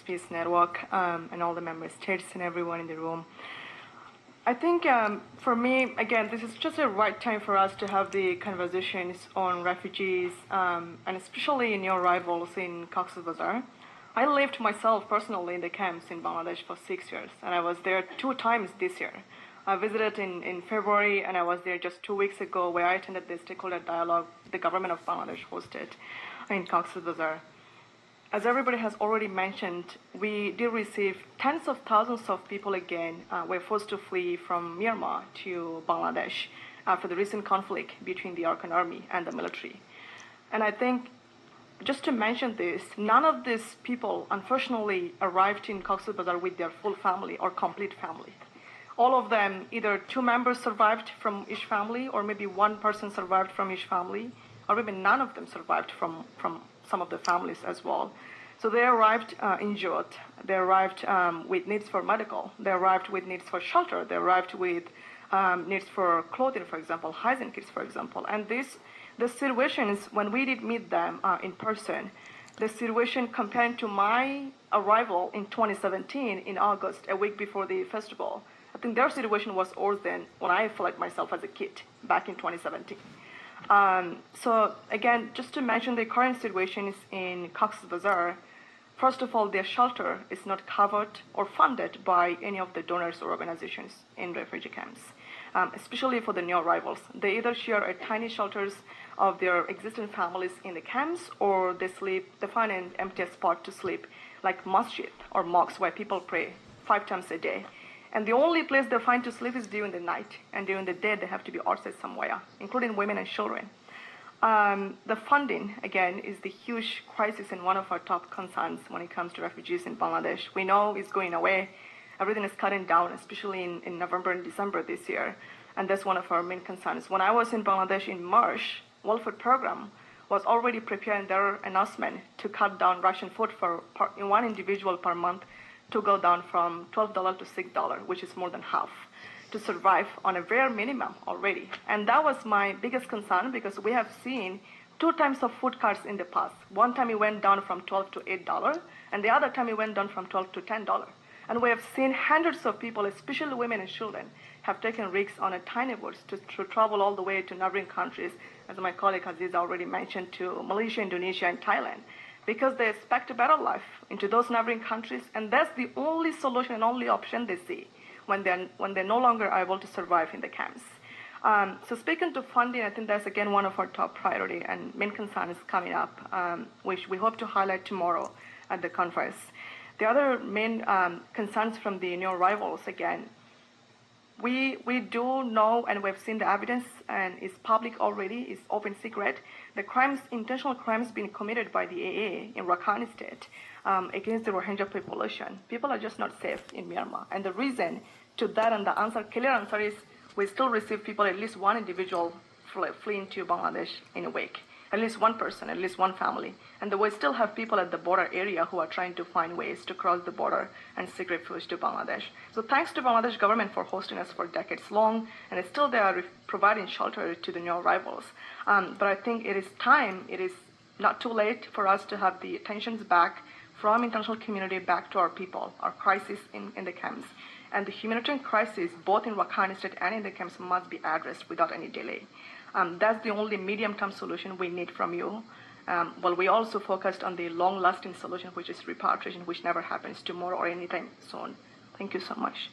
Peace Network and all the member states and everyone in the room. I think for me, again, this is just the right time for us to have the conversations on refugees and especially new arrivals in Cox's Bazar. I lived myself personally in the camps in Bangladesh for 6 years, and I was there 2 times this year. I visited in February, and I was there just 2 weeks ago where I attended the stakeholder dialogue the government of Bangladesh hosted in Cox's Bazar. As everybody has already mentioned, we did receive tens of thousands of people again were forced to flee from Myanmar to Bangladesh after the recent conflict between the Arakan army and the military. And I think, just to mention this, none of these people unfortunately arrived in Cox's Bazar with their full family or complete family. All of them, either 2 members survived from each family, or maybe 1 person survived from each family, or maybe none of them survived from some of the families as well. So they arrived injured. They arrived with needs for medical. They arrived with needs for shelter. They arrived with needs for clothing, for example, hygiene kits, for example. And the situations, when we did meet them in person, the situation compared to my arrival in 2017 in August, a week before the festival, I think their situation was worse than when I felt myself as a kid back in 2017. So again, just to mention the current situations in Cox's Bazar, first of all, their shelter is not covered or funded by any of the donors or organizations in refugee camps, especially for the new arrivals. They either share a tiny shelters of their existing families in the camps, or they find an empty spot to sleep, like masjid or mosques where people pray 5 times a day. And the only place they find to sleep is during the night, and during the day they have to be outside somewhere, including women and children. The funding, again, is the huge crisis and one of our top concerns when it comes to refugees in Bangladesh. We know it's going away. Everything is cutting down, especially in November and December this year, and that's one of our main concerns. When I was in Bangladesh in March, World Food Program was already preparing their announcement to cut down ration food for one individual per month to go down from $12 to $6, which is more than half, to survive on a bare minimum already. And that was my biggest concern, because we have seen 2 times of food cuts in the past. One time it went down from $12 to $8, and the other time it went down from $12 to $10. And we have seen hundreds of people, especially women and children, have taken risks on a tiny boats to travel all the way to neighboring countries, as my colleague Aziz already mentioned, to Malaysia, Indonesia, and Thailand, because they expect a better life into those neighboring countries, and that's the only solution and only option they see when they're no longer able to survive in the camps. So speaking to funding, I think that's again one of our top priority and main concerns coming up, which we hope to highlight tomorrow at the conference. The other main concerns from the new arrivals, again, we do know, and we've seen the evidence, and it's public already, it's open secret, the crimes, intentional crimes being committed by the AA in Rakhine State against the Rohingya population. People are just not safe in Myanmar. And the reason to that, and the answer, clear answer, is we still receive people, at least 1 individual fleeing to Bangladesh in a week. At least 1 person, at least 1 family. And we still have people at the border area who are trying to find ways to cross the border and seek refuge to Bangladesh. So thanks to Bangladesh government for hosting us for decades long, and still they are providing shelter to the new arrivals. But I think it is time, it is not too late for us to have the attentions back from international community back to our people, our crisis in the camps. And the humanitarian crisis, both in Rakhine State and in the camps, must be addressed without any delay. That's the only medium-term solution we need from you. Well, we also focused on the long-lasting solution, which is repatriation, which never happens tomorrow or anytime soon. Thank you so much.